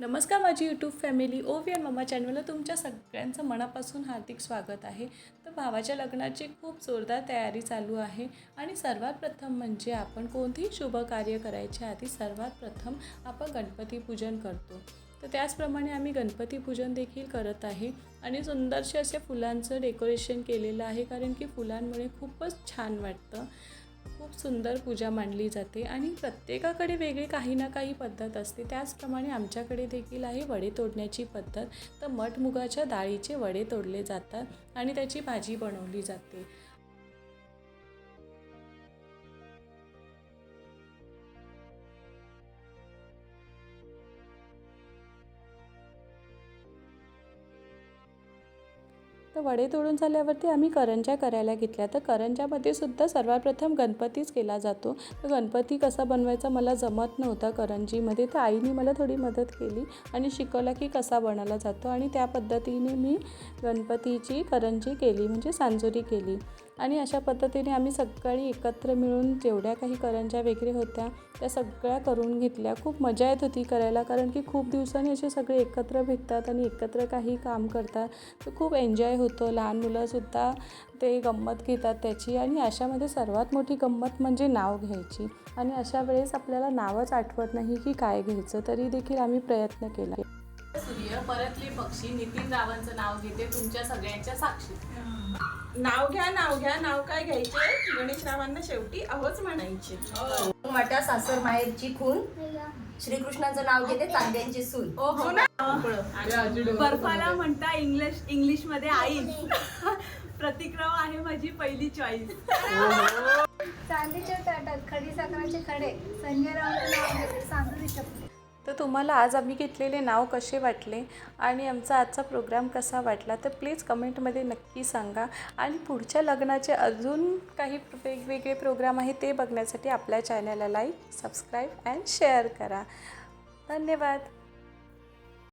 नमस्कार माझी YouTube family ओव्हीएन mamma चॅनलला तुमच्या सगळ्यांचं मनापासून हार्दिक स्वागत आहे। तर भावाच्या लग्नाची खूप जोरदार तयारी चालू आहे आणि सर्वात प्रथम म्हणजे आपण कोणतेही शुभ कार्य करायच्या आधी सर्वात प्रथम आपण गणपती पूजन करतो। तर त्याचप्रमाणे आम्ही गणपती पूजन देखील करत आहे आणि सुंदरसे असे फुलांचं डेकोरेशन केलेलं आहे, कारण की फुलांमुळे खूपच छान वाटतं। खूप सुंदर पूजा मांडली जाते आणि प्रत्येकाकडे वेगळी काही ना काही पद्धत असते। त्याचप्रमाणे आमच्याकडे देखील आहे वडे तोडण्याची पद्धत। तर मठमुगाच्या डाळीचे वडे तोडले जातात आणि त्याची भाजी बनवली जाते। तर वडे तोडून झाल्यावरती आम्ही करंज्या करायला घेतल्या। तर करंज्यामध्ये सुद्धा सर्वात प्रथम गणपतीच केला जातो। तर गणपती कसा बनवायचा मला जमत नव्हता करंजीमध्ये, तर आईने मला थोडी मदत केली आणि शिकवलं की कसा बनवला जातो आणि त्या पद्धतीने मी गणपतीची करंजी केली, म्हणजे सांजोरी केली। आणि अशा पद्धतीने आम्ही सगळी एकत्र मिळून जेवढ्या काही करंज्या वगैरे होत्या त्या सगळ्या करून घेतल्या। खूप मजा येत होती करायला, कारण की खूप दिवसांनी असे सगळे एकत्र भेटतात आणि एकत्र काही काम करतात। तर खूप एन्जॉय होतं, लहान मुलंसुद्धा ते गंमत घेतात त्याची। आणि अशामध्ये सर्वात मोठी गंमत म्हणजे नाव घ्यायची, आणि अशा वेळेस आपल्याला नावच आठवत नाही की काय घ्यायचं, तरी देखील आम्ही प्रयत्न केला। सूर्य परतले पक्षी नितीन रावांचं नाव घेते तुमच्या सगळ्यांच्या साक्षी। नाव घ्या नाव घ्या, नाव काय घ्यायचे, गणेश रावांना शेवटी अहोच म्हणायचे। माझ्या सासर माहेरची खून, श्रीकृष्णाचं नाव घेते चांद्यांची सून। बर्फाला म्हणता इंग्लिश मध्ये आईस। प्रतिक्राव आहे माझी पहिली चॉईस। चांदीच्या ताटात खडी साखराचे खडे, संजय रावांचं नाव घेते सांगली शपथे। तर तुम्हाला आज आम्ही घेतलेले नाव कसे वाटले आणि आमचा आजचा प्रोग्राम कसा वाटला तर प्लीज कमेंटमध्ये नक्की सांगा। आणि पुढच्या लग्नाचे अजून काही वेगवेगळे प्रोग्राम आहेत ते बघण्यासाठी आपल्या चॅनलला लाईक, सबस्क्राईब अँड शेअर करा। धन्यवाद।